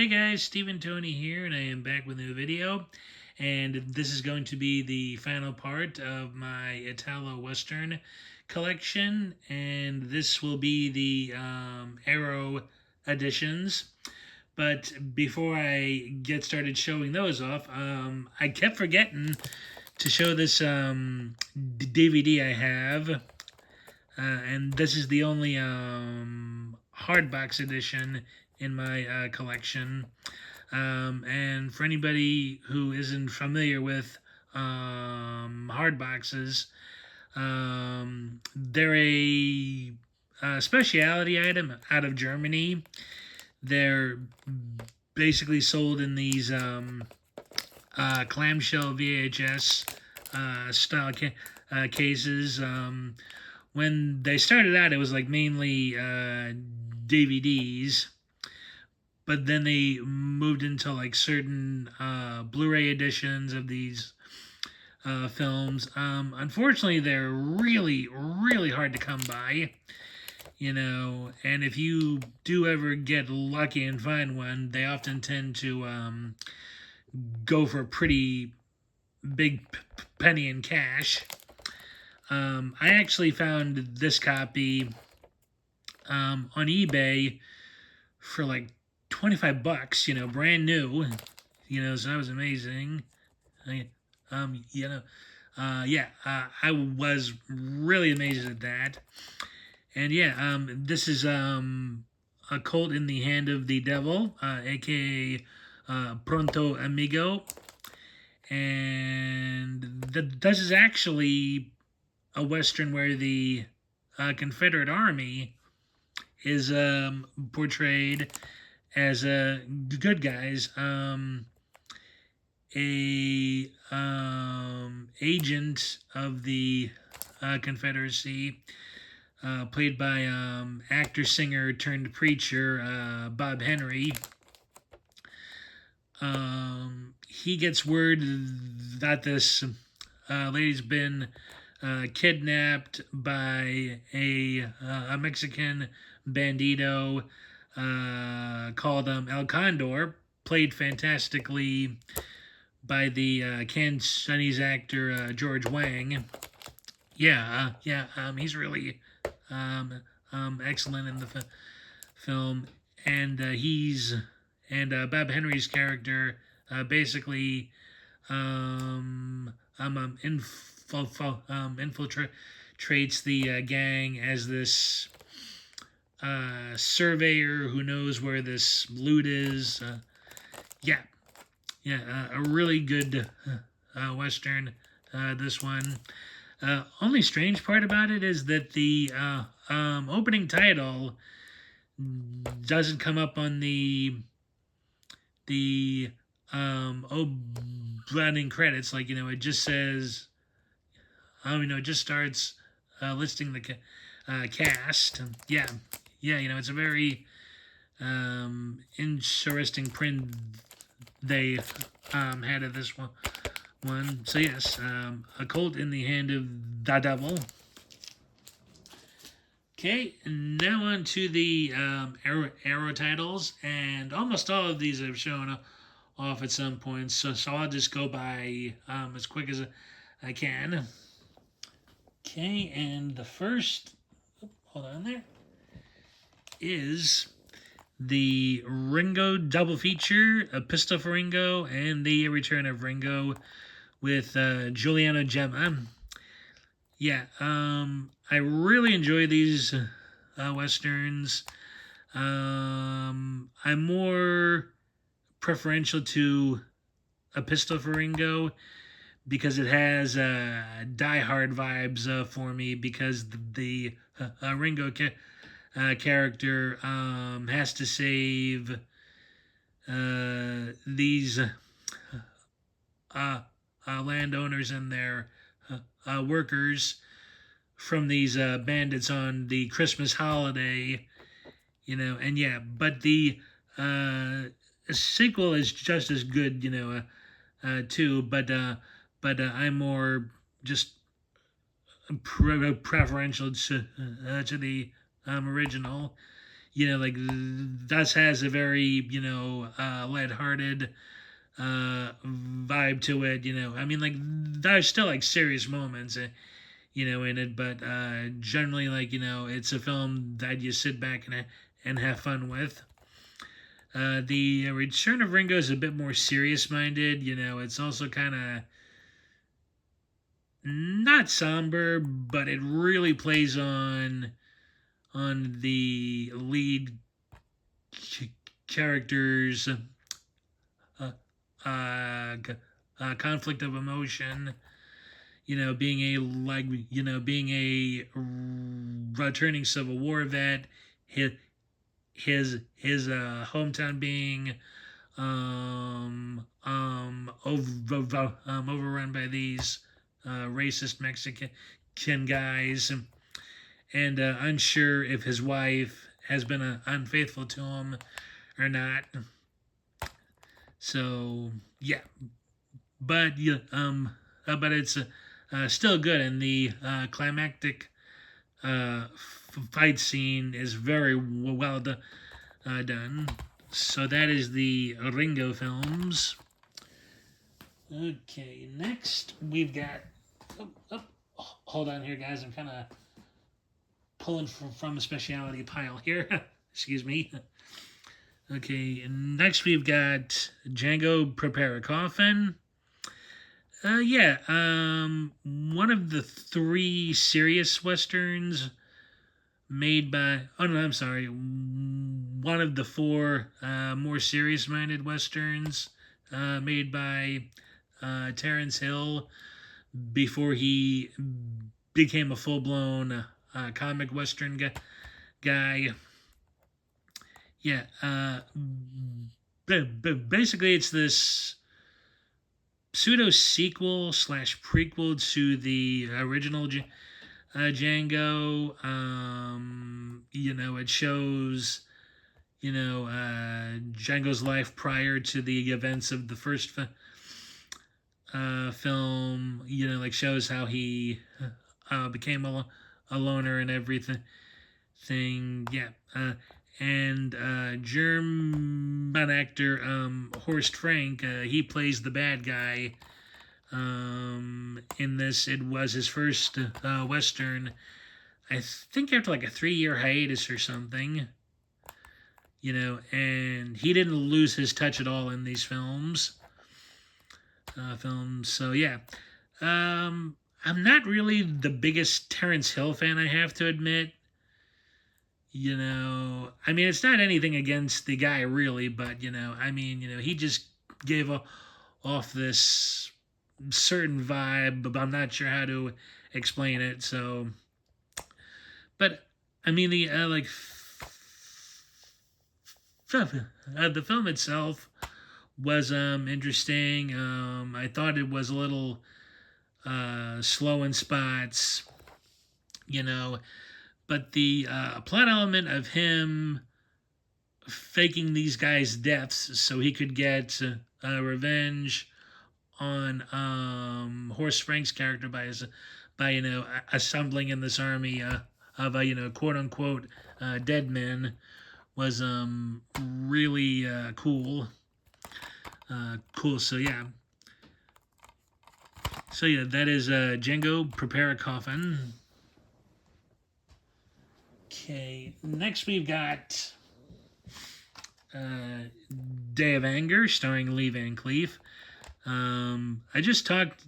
Hey guys, Stephen Tony here, and I am back with a new video. And this is going to be the final part of my Italo Western collection, and this will be the Arrow editions. But before I get started showing those off, I kept forgetting to show this DVD I have, and this is the only hardbox edition in my collection. And for anybody who isn't familiar with hard boxes, they're a specialty item out of Germany. They're basically sold in these clamshell VHS style cases. When they started out, it was like mainly DVDs, but then they moved into like certain Blu-ray editions of these films. Unfortunately, they're really, really hard to come by, and if you do ever get lucky and find one, they often tend to go for a pretty big penny in cash. I actually found this copy on eBay for like 25 bucks, brand new, so that was amazing. I was really amazed at that. And this is a Colt in the Hand of the Devil, aka Pronto Amigo. And this is actually a Western where the Confederate Army is portrayed as good guys. A agent of the Confederacy, played by actor, singer, turned preacher Bob Henry. He gets word that this lady's been kidnapped by a Mexican bandito called El Condor, played fantastically by the Cantonese actor George Wang. He's really excellent in the film, and Bob Henry's character basically infiltrates the gang as this surveyor who knows where this loot is. A really good Western, this one. Only strange part about it is that the opening title doesn't come up on the opening credits. Like, it just says, it just starts listing the cast. It's a very interesting print they had of this one. So yes, A Colt in the Hand of the Devil. Okay, now on to the arrow titles, and almost all of these I've shown off at some point, so I'll just go by as quick as I can. Okay, and the first, hold on there, is the Ringo double feature, A Pistol for Ringo and The Return of Ringo with Giuliano Gemma. I really enjoy these Westerns. I'm more preferential to A Pistol for Ringo because it has Die Hard vibes for me, because the Ringo character has to save these landowners and their workers from these bandits on the Christmas holiday, but the sequel is just as good, too, but I'm more just preferential to the original. like thus has a very lighthearted vibe to it. I mean, like there's still like serious moments. In it, but generally, like it's a film that you sit back and have fun with. The Return of Ringo is a bit more serious-minded. It's also kind of not somber, but it really plays on the lead character's uh, uh, conflict of emotion. Being being a returning Civil War vet, his hometown being overrun by these racist Mexican guys, and unsure if his wife has been unfaithful to him or not. So yeah, but but it's still good, and the climactic fight scene is very well done. So that is the Ringo films. Okay, next we've got. Oh, oh, hold on here, guys. I'm kind of pulling from a specialty pile here. Excuse me. Okay, next we've got Django Prepare a Coffin. Yeah, one of the 3 serious westerns made by. Oh no, I'm sorry. One of the 4 more serious-minded westerns made by Terrence Hill before he became a full-blown comic western guy. Yeah, basically it's this pseudo sequel slash prequel to the original Django. It shows Django's life prior to the events of the first film. Like shows how he became a loner and everything. Yeah. And German actor Horst Frank, he plays the bad guy. In this, it was his first western. I think after like a 3-year hiatus or something. And he didn't lose his touch at all in these films. So yeah, I'm not really the biggest Terrence Hill fan, I have to admit. I mean, it's not anything against the guy really, but I mean, he just gave off this certain vibe, but I'm not sure how to explain it. So, but I mean, the film itself was interesting. I thought it was a little slow in spots, but the plot element of him faking these guys' deaths so he could get revenge on Horst Frank's character by assembling in this army of quote unquote dead men was really cool. Cool. So yeah. So yeah, that is Django Prepare a Coffin. Okay, next we've got Day of Anger, starring Lee Van Cleef. I just talked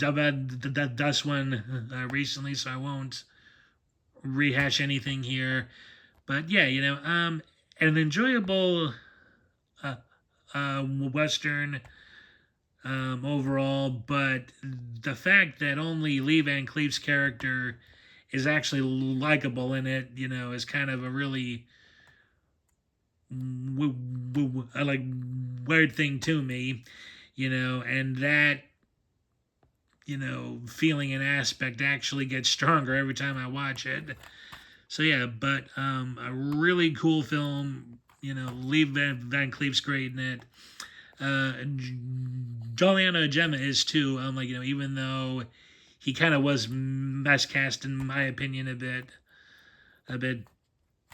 about this one recently, so I won't rehash anything here. But yeah, an enjoyable western overall. But the fact that only Lee Van Cleef's character is actually likable in it, is kind of a really like weird thing to me, and that feeling and aspect actually gets stronger every time I watch it. So yeah, but a really cool film. Lee Van Cleef's great in it. Juliana Gemma is too. Even though he kind of was miscast in my opinion a bit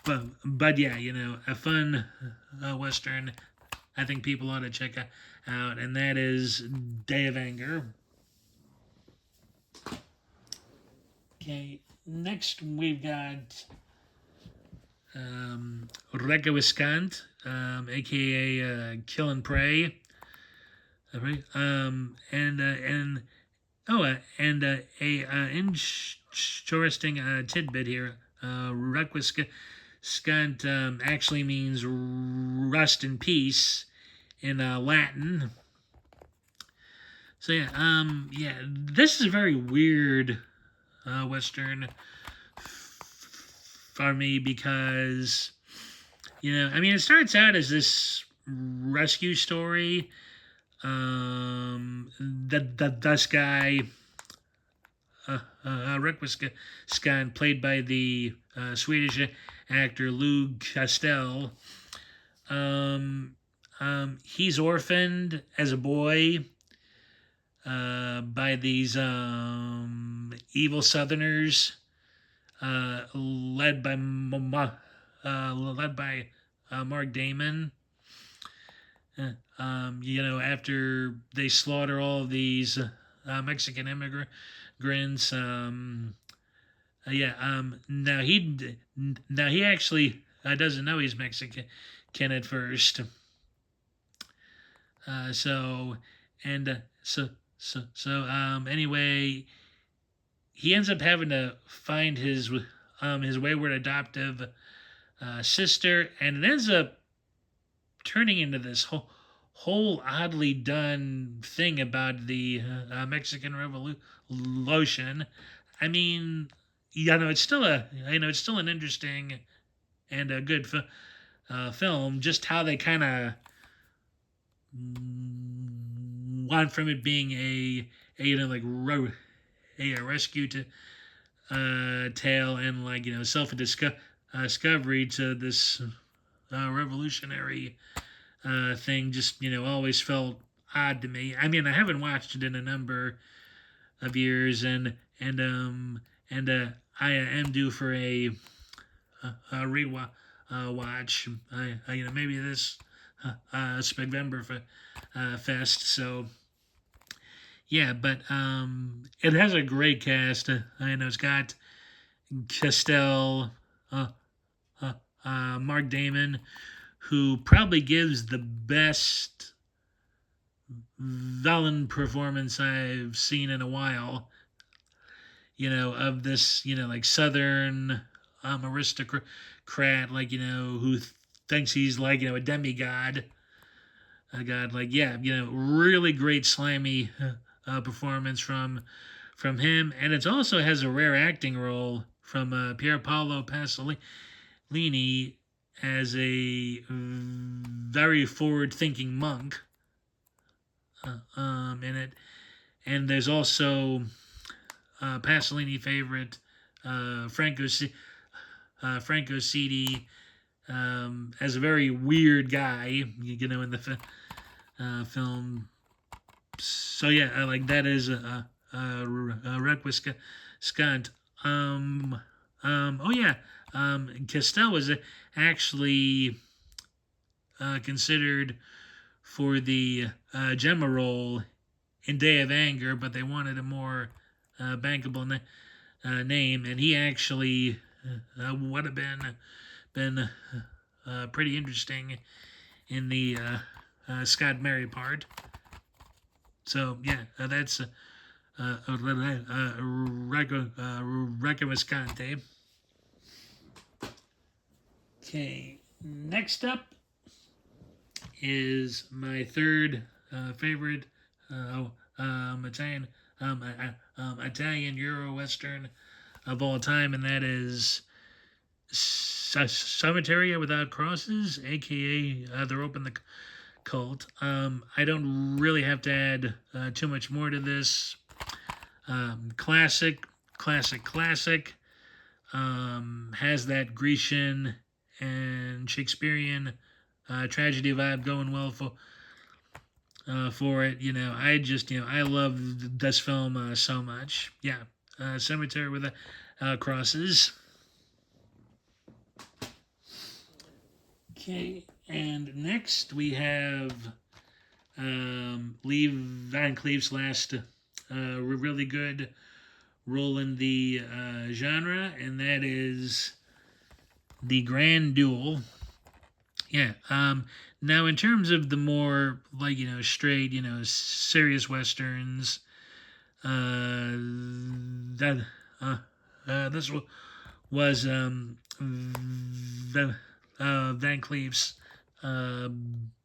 but yeah, a fun Western I think people ought to check out, and that is Day of Anger. Okay, next we've got Rekka Wiskant, aka Kill and Pray. And a interesting tidbit here. Rekka Wiskant actually means rust in peace in Latin. So yeah, this is a very weird Western for me because I mean, it starts out as this rescue story. This guy, Rick Wiskant, played by the Swedish actor Lou Castell. He's orphaned as a boy by these evil Southerners, led by Mark Damon. After they slaughter all of these Mexican immigrants, now he actually doesn't know he's Mexican at first. Anyway, he ends up having to find his wayward adoptive sister, and it ends up turning into this whole oddly done thing about the Mexican Revolution. I mean, it's still an interesting and a good film. Just how they kind of went from it being a rescue to tale and self discovery to this revolutionary thing. Just always felt odd to me. I mean, I haven't watched it in a number of years, and I am due for a rewatch. Maybe this Spegvember fest. So yeah, but it has a great cast. It's got Castell, Mark Damon, who probably gives the best villain performance I've seen in a while. Of this, Southern aristocrat, who thinks he's a demigod. A god, really great slimy performance from him, and it also has a rare acting role from Pier Paolo Pasolini as a very forward-thinking monk in it, and there's also Pasolini favorite Franco Cidi as a very weird guy, in the film. So yeah, that is Requisca Skunt. Castell was actually considered for the Gemma role in Day of Anger, but they wanted a more bankable name, and he actually would have been pretty interesting in the Scott Mary part. So yeah, that's Recca Visconti. Okay, next up is my third favorite Italian Euro Western of all time, and that is Cemetery Without Crosses, aka They're Open the Cult. I don't really have to add too much more to this. Classic. Has that Grecian and Shakespearean tragedy vibe going well for it. I love this film so much. Yeah, Cemetery Without Crosses. Okay, and next we have Lee Van Cleef's last really good role in the genre, and that is the Grand Duel. Yeah. Now, in terms of the more like straight serious westerns, that this was Van Cleef's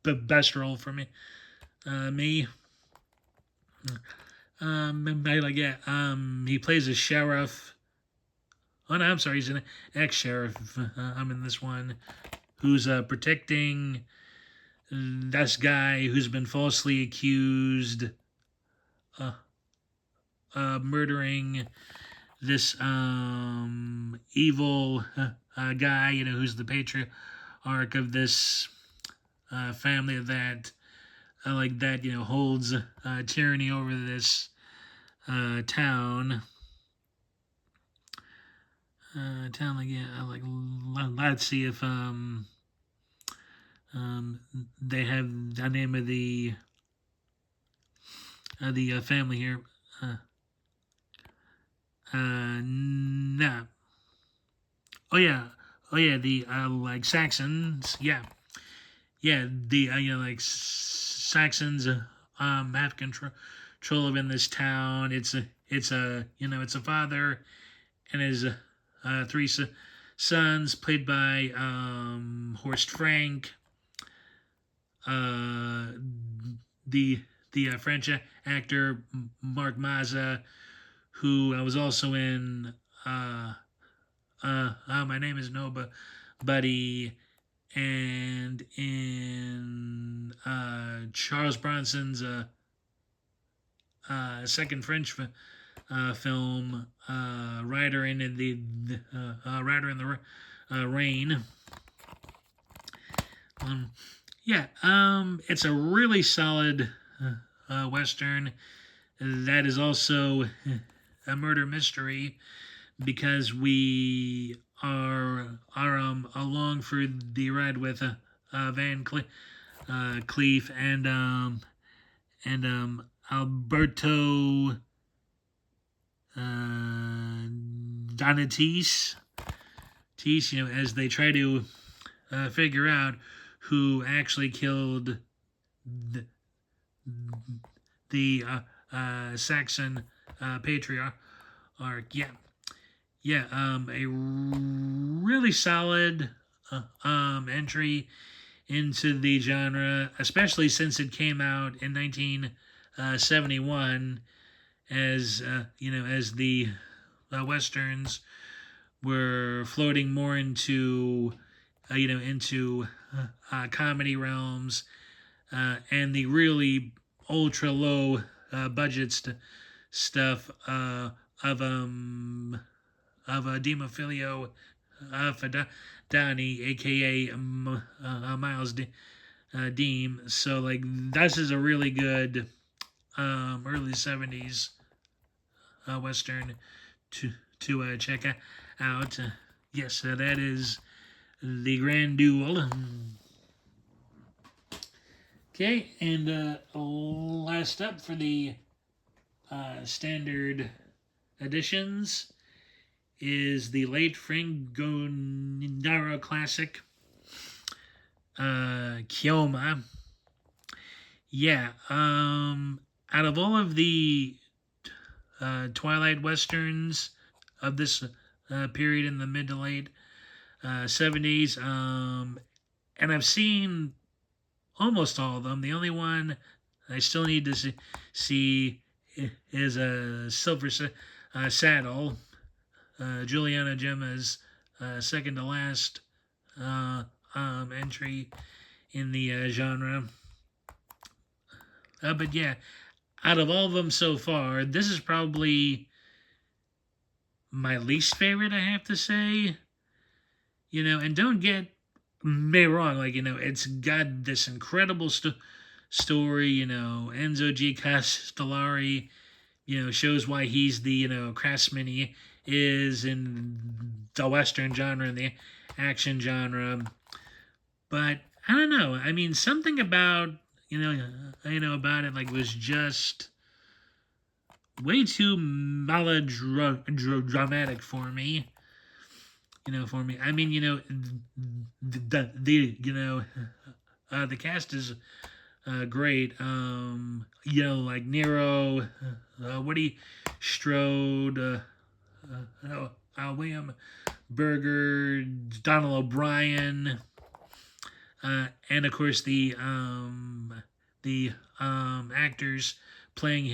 best role for me. Me. He plays a sheriff. Oh no, I'm sorry, he's an ex-sheriff. I'm in this one who's protecting this guy who's been falsely accused uh, murdering this evil guy, who's the patriarch of this family that holds tyranny over this town. Let's see if they have the name of the family here. Nah. Oh yeah, the Saxons. Yeah, the Saxons have control of in this town. It's a father and his three sons, played by Horst Frank, the French actor Mark Mazza, who was also in My Name Is Nobody, and in Charles Bronson's second French film, Rider in the Rain. It's a really solid western that is also a murder mystery, because we are along for the ride with Van Cleef and Alberto Donatis, as they try to figure out who actually killed the Saxon patriarch. A really solid entry into the genre, especially since it came out in 1971, as as the westerns were floating more into comedy realms, and the really ultra low budget stuff of Demofilio Fadani, aka Miles Deem. So this is a really good early 70s western to check out. Yes, that is The Grand Duel. Okay, and last up for the standard editions is the late Frank Gonara classic, Kioma. Out of all of the Twilight westerns of this period in the mid to late 70s, and I've seen almost all of them. The only one I still need to see is a Silver Saddle, Juliana Gemma's second to last entry in the genre. But out of all of them so far, this is probably my least favorite, I have to say. And don't get me wrong, it's got this incredible story, Enzo G. Castellari, shows why he's the, craftsman he is in the Western genre and the action genre. but I don't know. I mean, something about about it like was just way too melodramatic for me. For me. I mean, the cast is great. Like Nero, Woody Strode, William Berger, Donald O'Brien, and of course the actors playing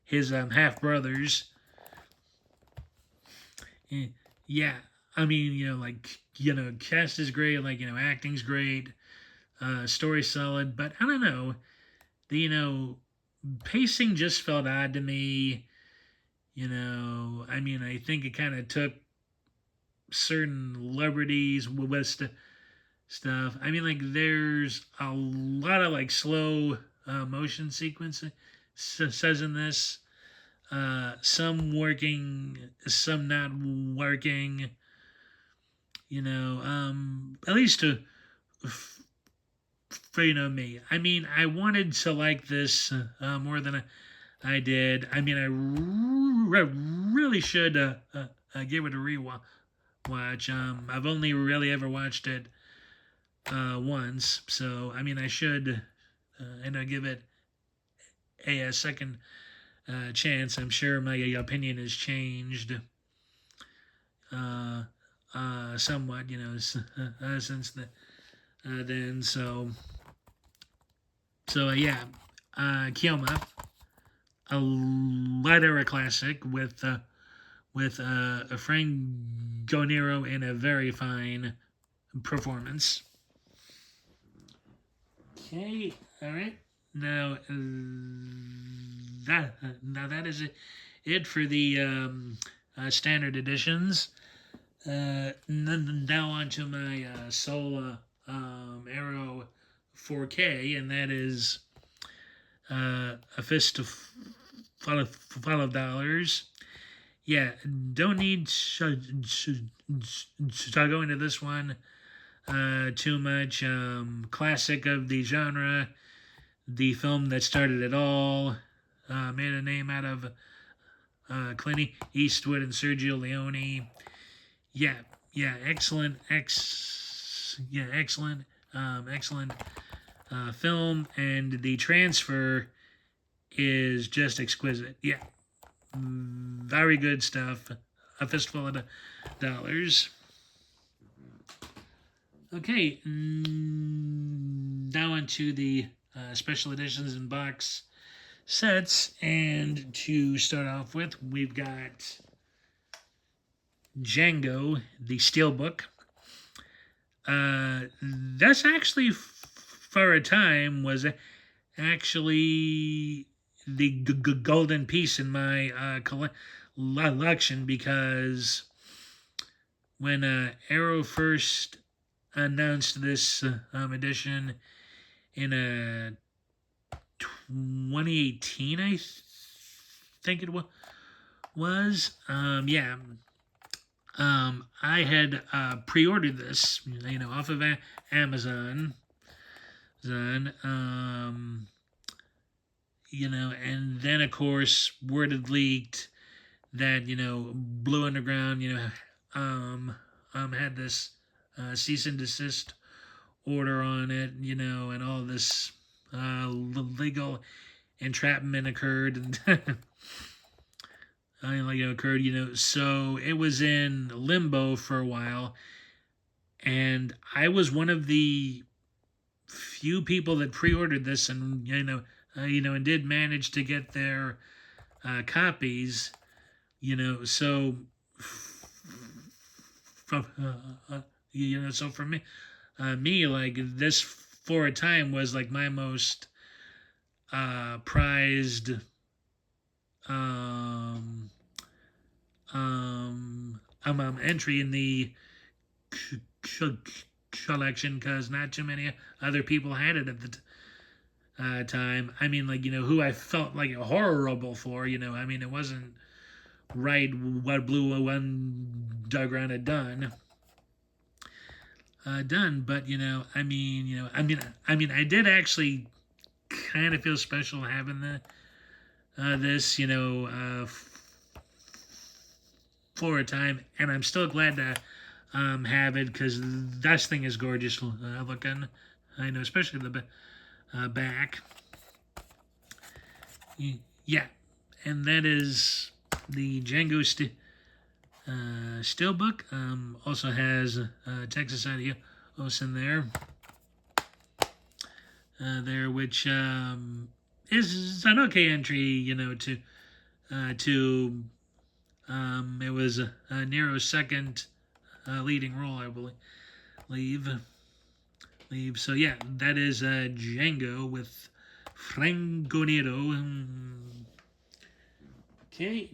his half brothers. Yeah, I mean, cast is great, like acting's great, story solid, but I don't know, the pacing just felt odd to me. I mean, I think it kind of took certain liberties with stuff. I mean, like there's a lot of like slow motion sequences says in this. Some working, some not working. At least for me. I mean, I wanted to like this more than I did. I mean, I really should give it a rewatch. I've only really ever watched it once, so I mean, I should give it a second chance. I'm sure my opinion has changed somewhat, since then. So yeah, Kioma, a light era classic with Frank Gonero in a very fine performance. Okay, all right. Now that is it for the standard editions. Now on to my Soul Arrow 4K, and that is a fist full of dollars. Yeah, don't need to go into this one too much. Classic of the genre, the film that started it all, made a name out of Clint Eastwood and Sergio Leone. Yeah, excellent, excellent, excellent film, and the transfer is just exquisite. Yeah, very good stuff. A fistful of dollars. Okay, now onto the special editions and box sets, and to start off with, we've got Django, the Steelbook. That's actually, for a time, was actually the golden piece in my collection, because when Arrow first announced this edition in 2018, I think it was. I had pre-ordered this, off of Amazon. And then of course word had leaked that Blue Underground, had this cease and desist order on it, and all this legal entrapment occurred, and so it was in limbo for a while, and I was one of the few people that pre-ordered this, and and did manage to get their copies, so from so for me, like this for a time was like my most prized entry in the collection, because not too many other people had it at the time. I mean, like, who I felt like horrible for, I mean, it wasn't right what Blue Underground had done. done. But I mean, I did actually kind of feel special having this, for a time, and I'm still glad to have it because that thing is gorgeous looking. I know, especially the back. Yeah, and that is the Django Steelbook. Also has Texas Adios in there. Which is an okay entry, to it was Nero's second leading role, I believe. So yeah, that is Django with Franco Nero. Okay,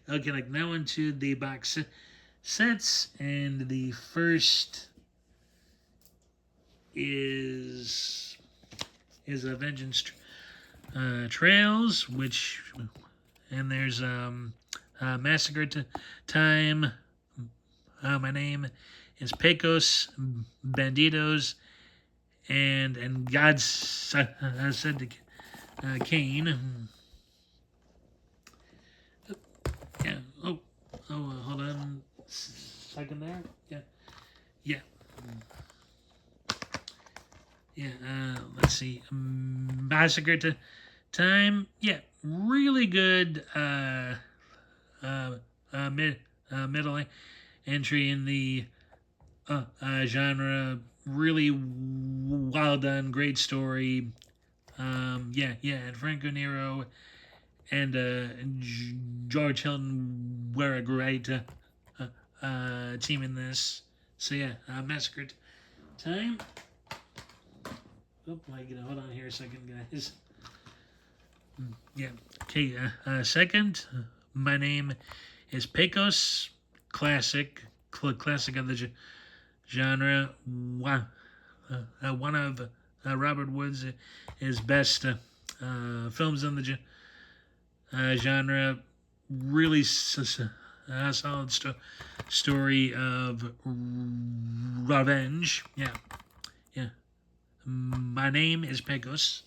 okay, like now into the box sets, and the first is a Vengeance Trails, which, and there's Massacre Time. My name is Pecos Banditos, and God said to Cain. Yeah. Hold on a second there. Yeah. Let's see. Massacre Time. Yeah, really good middle entry in the genre. Really well done. Great story. And Franco Nero and George Hilton were a great team in this. So yeah, Massacre Time. Oh, hold on here a second, guys. Yeah. Okay. Second, my name is Pecos. Classic of the genre. One of Robert Woods' best films in the genre. Really solid story of revenge. Yeah. My name is Pecos.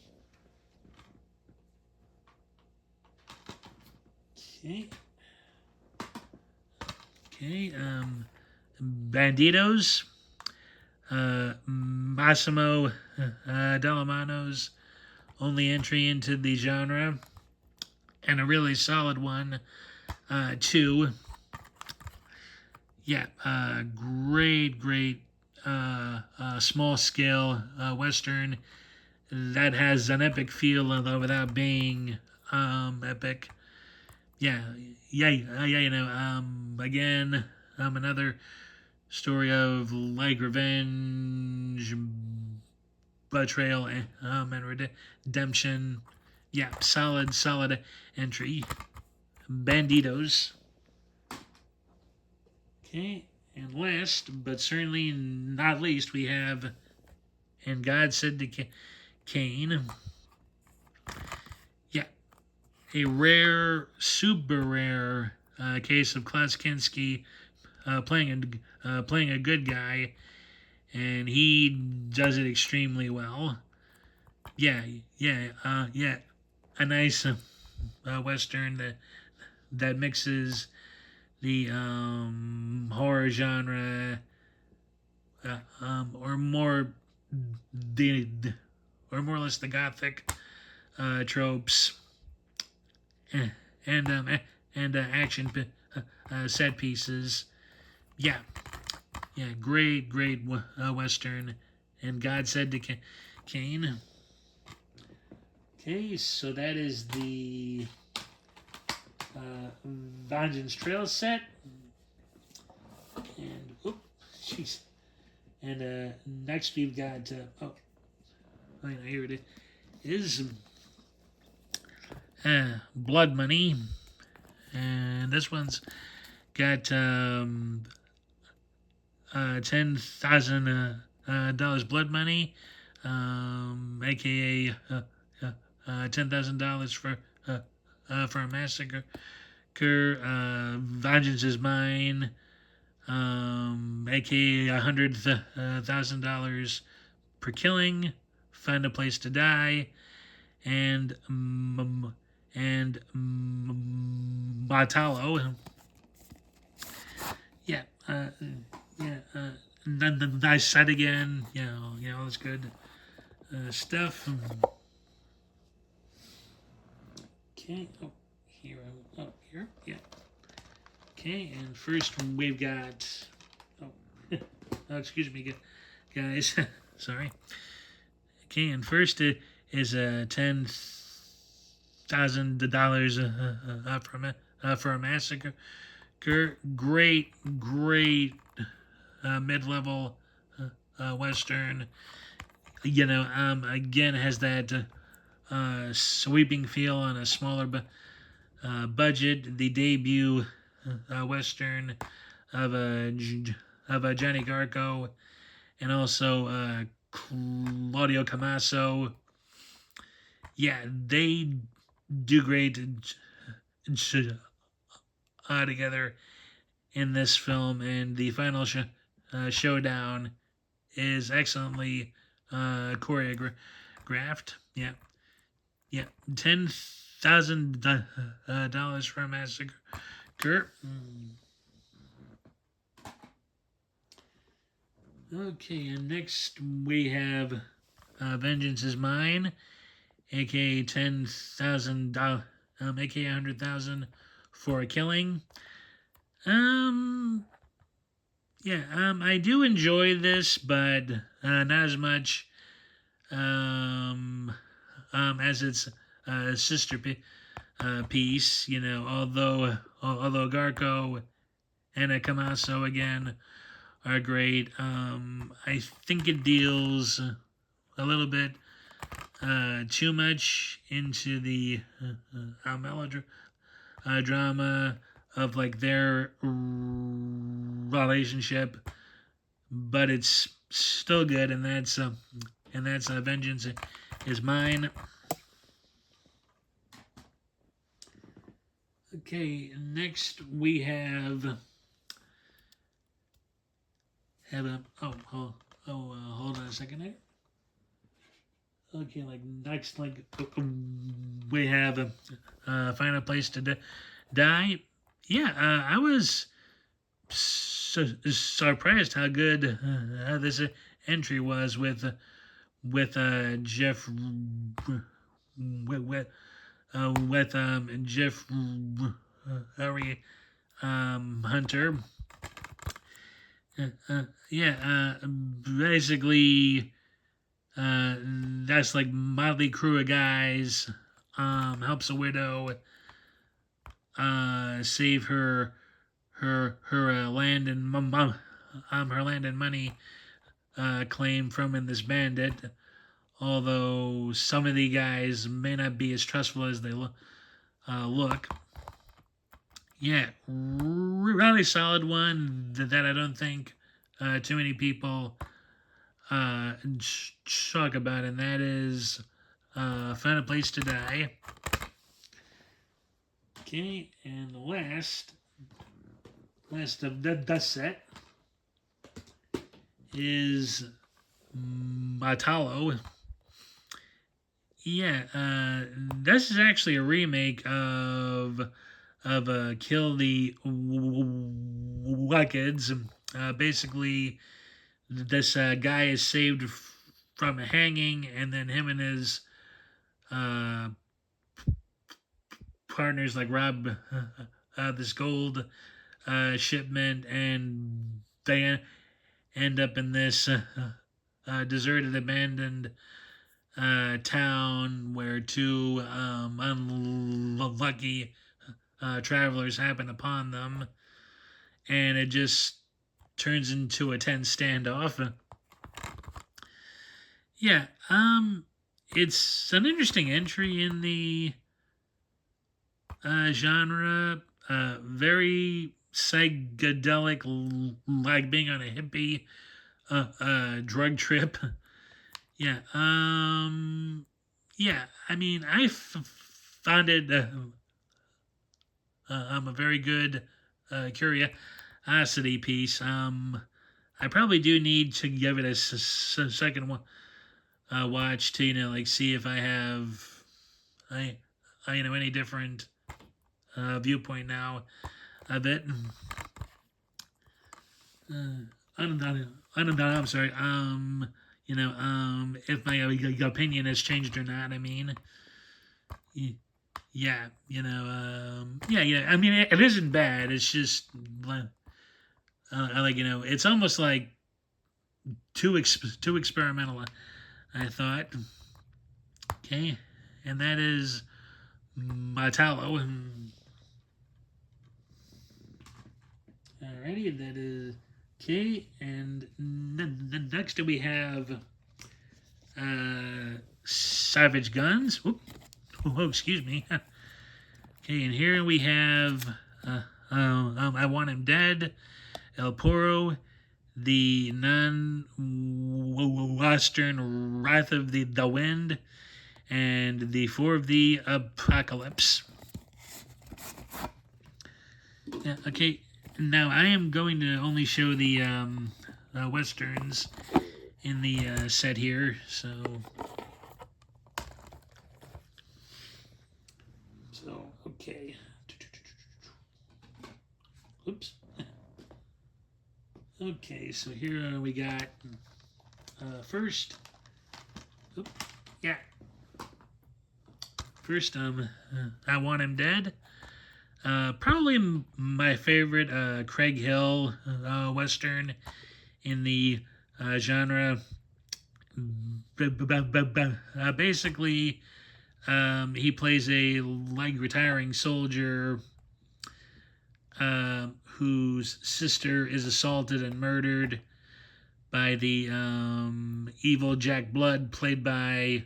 Okay. Banditos. Massimo Dallamano's only entry into the genre, and a really solid one, too. Yeah, great small scale Western that has an epic feel, although without being epic. Again, another story of like revenge, betrayal, and redemption. Yeah, solid entry. Banditos. Okay, and last but certainly not least, we have And God Said to Cain. Yeah, a rare, super rare case of Klaus Kinski playing a good guy, and he does it extremely well. Yeah, a nice western that mixes the horror genre, or more or less the gothic tropes, eh, and action set pieces. Yeah, great western. And God Said to Cain. Okay, so that is the Vengeance Trail set. And, jeez. And next we've got, here it is Blood Money. And this one's got $10,000 blood money, aka $10,000 for a massacre. Vengeance is Mine. aka $100,000 per killing, Find a Place to Die, and Italo. Yeah, yeah, nice set again. All this good stuff. Okay, here, here, yeah. Okay, and first we've got. Oh, oh excuse me, guys. Sorry. Okay, and first it is $10,000 for a massacre. Great, mid-level western. Again has that sweeping feel on a smaller budget. The debut western of Johnny Garco and also Claudio Camaso. Yeah, they do great together in this film, and the final showdown is excellently choreographed. Yeah, yeah. $10,000 for a massacre. Okay, and next we have Vengeance is Mine, aka $10,000, aka 100,000 for a killing. Yeah, I do enjoy this, but not as much as its sister piece. Although Garco and Camaso again are great. I think it deals a little bit too much into the melodrama of like their relationship, but it's still good, and that's Vengeance is Mine. Okay, next we have hold on a second there. Okay, like next, we have Find a Place to Die. Yeah, I was surprised how good this entry was with Jeff with Jeff Harry Hunter. Yeah, basically, that's like motley crew of guys helps a widow save her land and her land and money claim from in this bandit. Although some of the guys may not be as trustful as they look. Yeah, really solid one that I don't think too many people talk about, and that is Find a Place to Die. Okay, and the last of the set is Italo. Yeah, this is actually a remake of Kill the Wickeds. Basically, this guy is saved from a hanging, and then him and his uh, partners like rob this gold shipment, and they end up in this deserted, abandoned town where two unlucky travelers happen upon them, and it just turns into a tense standoff. Yeah, it's an interesting entry in the genre. Very psychedelic, like being on a hippie drug trip. Yeah. Yeah. I mean, I found it. I'm a very good curiosity curiosity piece. I probably do need to give it a second watch to like see if I have I, any different viewpoint now of it. I don't know. I'm sorry. If my opinion has changed or not. I mean, yeah, yeah. I mean, it isn't bad. It's just like it's almost like too experimental. I thought. Okay, and that is Italo. Alrighty, that is okay. And next we have Savage Guns. Oh, excuse me. Okay, and here we have I Want Him Dead, El Poro, the non-Western Wrath of the Wind, and the Four of the Apocalypse. Yeah, okay, now I am going to only show the Westerns in the set here, so okay. Oops. Okay, so here we got first. Oop, yeah. First, I Want Him Dead. Probably my favorite Craig Hill Western in the genre. Basically, he plays a retiring soldier whose sister is assaulted and murdered by the evil Jack Blood, played by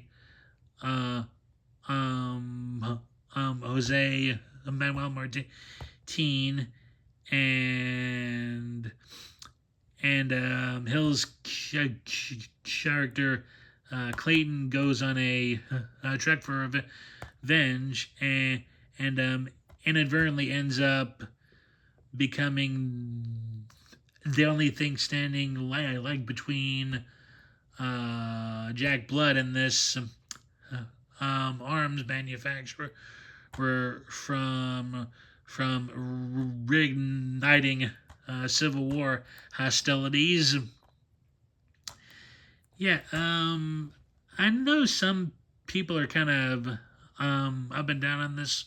Jose Manuel Martin, and Hill's character Clayton goes on a trek for revenge, and inadvertently ends up becoming the only thing standing between Jack Blood and this arms manufacturer from reigniting Civil War hostilities. Yeah, I know some people are kind of up and down on this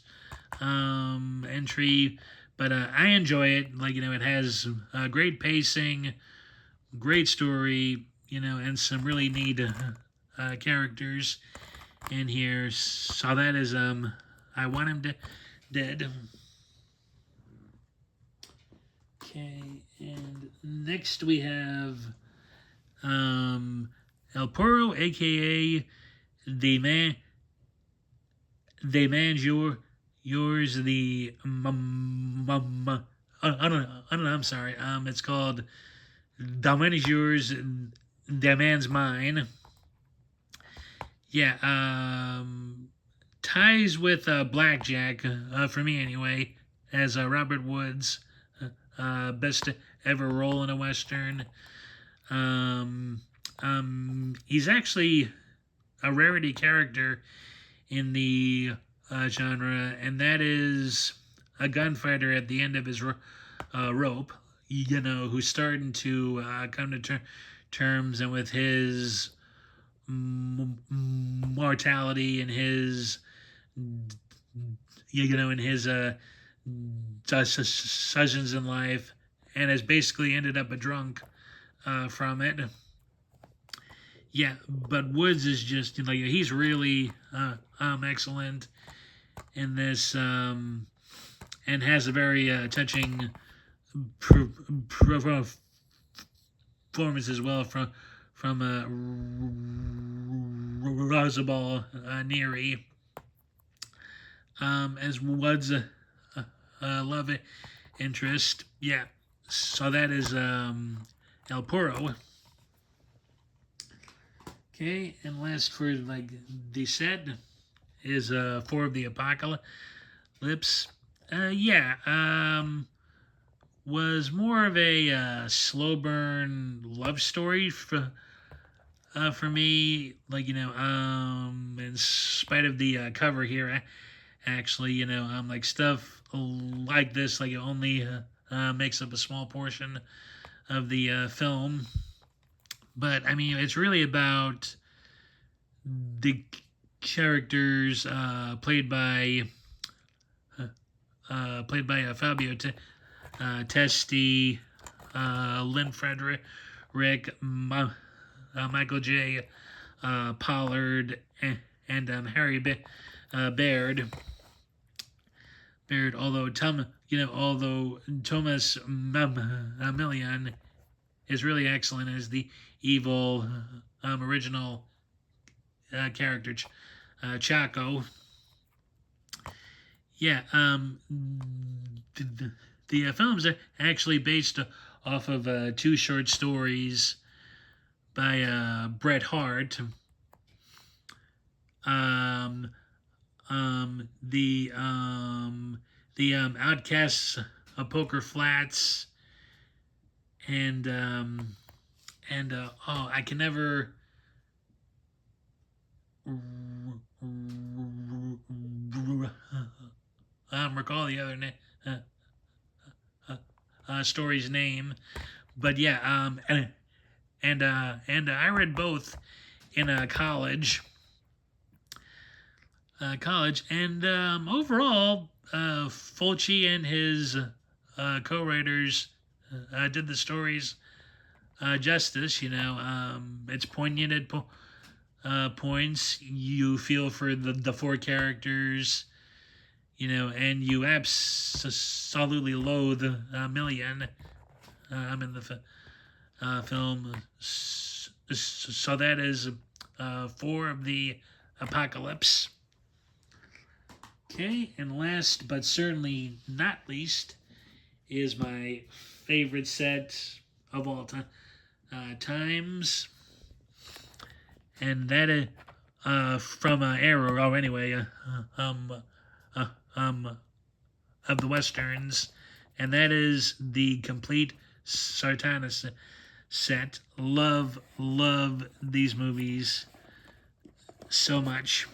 entry, but I enjoy it. Like, it has great pacing, great story, and some really neat characters in here. So that is I Want Him Dead. Okay, and next we have El Poro, aka the man's yours, the I don't know. I'm sorry. It's called The Man Is Yours, The Man's Mine. Yeah. Ties with Blackjack for me anyway, as Robert Woods' best ever role in a western. He's actually a rarity character in the genre, and that is a gunfighter at the end of his rope, who's starting to come to terms and with his mortality and his, in his decisions in life, and has basically ended up a drunk from it. Yeah, but Woods is just he's really excellent in this, and has a very touching performance as well from Rosabal Neary, as Woods' love interest. Yeah, so that is El Poro. Okay, and last for the set is Four of the Apocalypse. Yeah. was more of a slow burn love story for me. Like, in spite of the cover here, actually, like stuff like this, like it only makes up a small portion of the film. But I mean, it's really about the characters played by Fabio Testi, Lynn Frederick, Michael J. Pollard, and Harry Baird. Although Thomas Millian is really excellent as the evil original character Chaco. Yeah, the films are actually based off of two short stories by Bret Hart. Um, the Outcasts of Poker Flats, and I can never recall the other story's name, but yeah, and I read both in college, and overall, Fulci and his co-writers did the stories justice. It's poignant at points. You feel for the four characters, and you absolutely loathe Million in the film. So that is 4 of the Apocalypse. Okay, and last but certainly not least is my favorite set of all times, and that is from Arrow. Oh, anyway, of the westerns, and that is the complete Sartana set. Love these movies so much.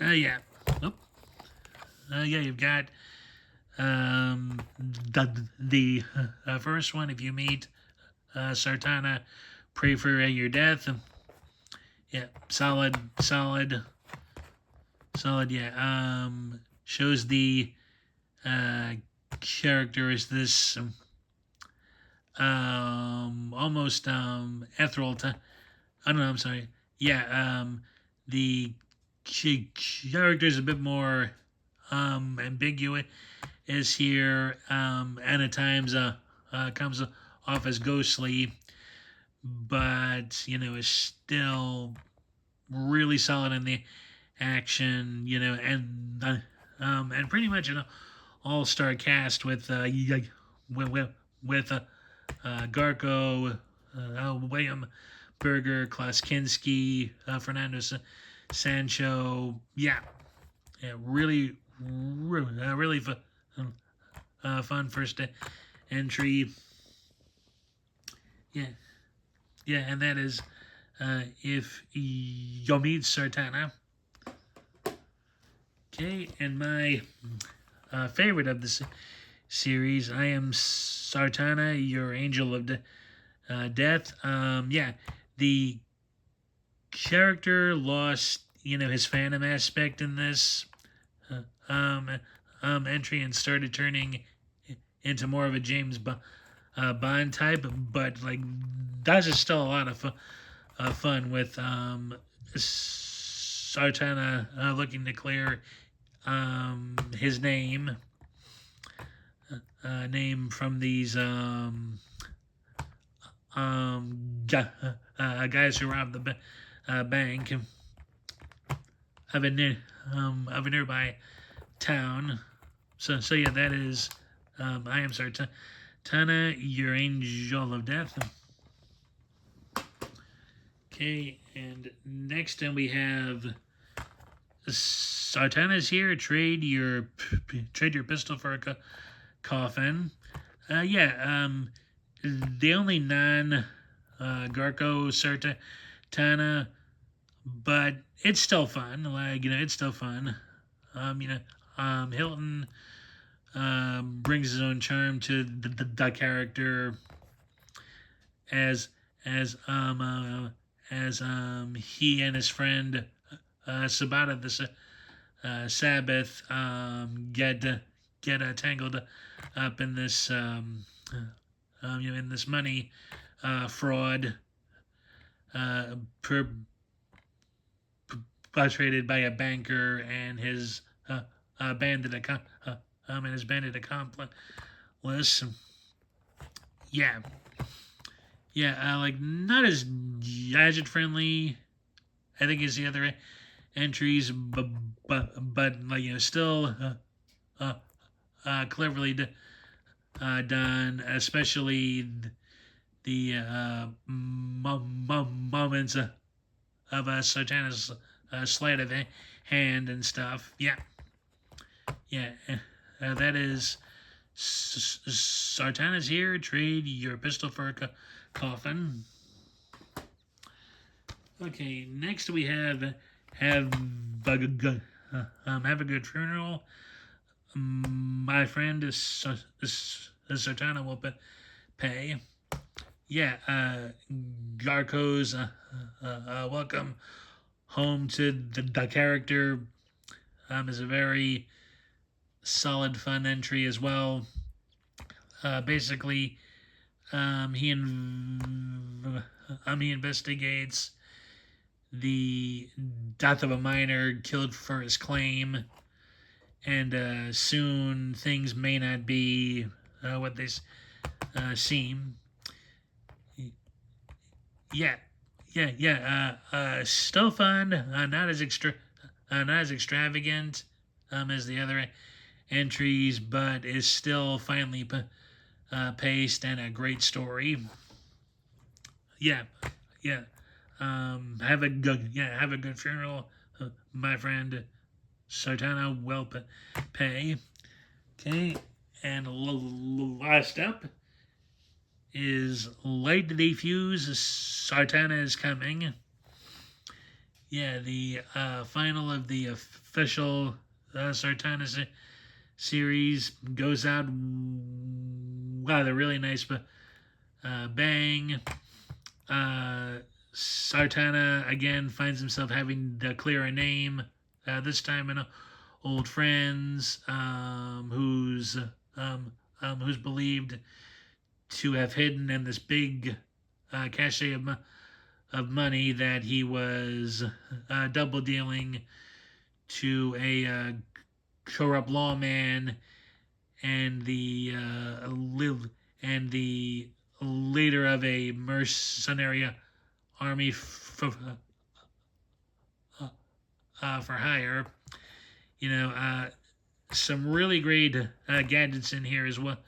Yeah. Oh. Yeah, you've got the first one. If you meet Sartana, pray for your death. Yeah, solid. Yeah. Shows the character is this almost ethereal. I don't know. I'm sorry. Yeah. The character is a bit more ambiguous is here, and at times comes off as ghostly, but is still really solid in the action, and pretty much an all-star cast with Garco, William Berger, Klaus Kinski, Fernando Sancho. Yeah, really fun first entry. Yeah, and that is if you meet Sartana. Okay, and my favorite of the series, I Am Sartana, Your Angel of Death. Yeah, the character lost, his phantom aspect in this entry and started turning into more of a James Bond type, but like that's just still a lot of fun with Sartana looking to clear his name from these guys who robbed the bank of a nearby town. So yeah, that is I Am Sartana, Your Angel of Death. Okay, and next we have Sartana's here. Trade your pistol for a coffin. Yeah. The only non Garco Sartana, but it's still fun. Like, it's still fun. You know, Hilton brings his own charm to the character as he and his friend Sabata the Sabbath get tangled up in this in this money fraud perpetrated by a banker and his bandit accomplice. Yeah, yeah, like not as gadget friendly. I think as the other entries, but like still cleverly done, especially the moments of Sartana's sleight of hand and stuff. Yeah, yeah, that is Sartana's here. Trade your pistol for a coffin. Okay, next we have have a good funeral. My friend is Sartana will pay. Yeah, Garco's welcome home to the character is a very solid, fun entry as well. Basically, he investigates the death of a miner killed for his claim, and soon things may not be what they seem. Yeah, yeah. Still fun. Not as extravagant as the other entries, but is still finely paced and a great story. Yeah, yeah. Have a good funeral, my friend. Sartana will pay. Okay, and last up is light the fuse. Sartana is coming. Yeah, the final of the official Sartana series goes out. Wow, they're really nice. Bang. Sartana again finds himself having to clear a name. This time in old friends, who's believed to have hidden in this big cache of money that he was double dealing to a corrupt lawman and the leader of a mercenary army for hire. Some really great gadgets in here as well.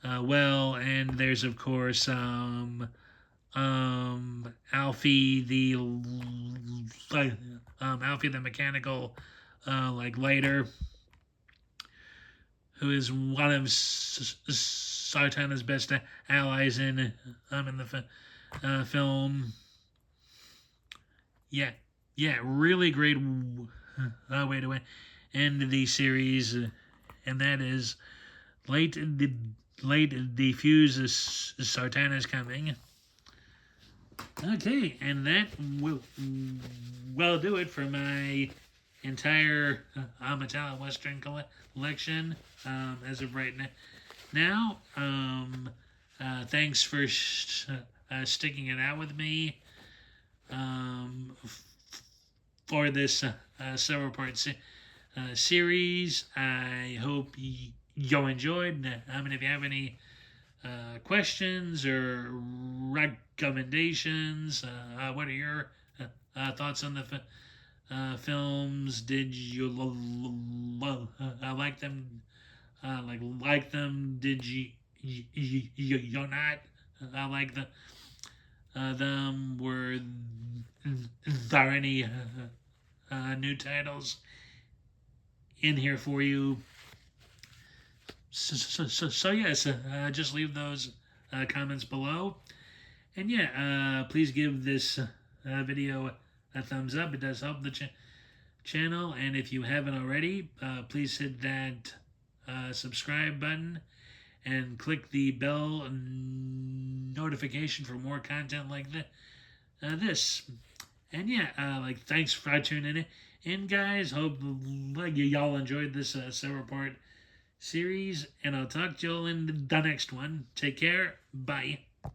And there's of course Alfie the mechanical lighter, who is one of Sartana's best allies in the film. Yeah, really great way to end the series, and that is late diffuse Sartana's coming. Okay, and that will do it for my entire Italo Western collection as of right now. Thanks for sticking it out with me for this several part series. I hope you enjoyed. If you have any questions or recommendations, what are your thoughts on the films? Did you like them? Like them? Did you not like them? Were there any new titles in here for you. So yes, just leave those comments below. And yeah, please give this video a thumbs up. It does help the channel. And if you haven't already, please hit that subscribe button and click the bell notification for more content like this. And yeah, thanks for tuning in, guys. Hope y'all enjoyed this 7-part series, and I'll talk to y'all in the next one. Take care. Bye.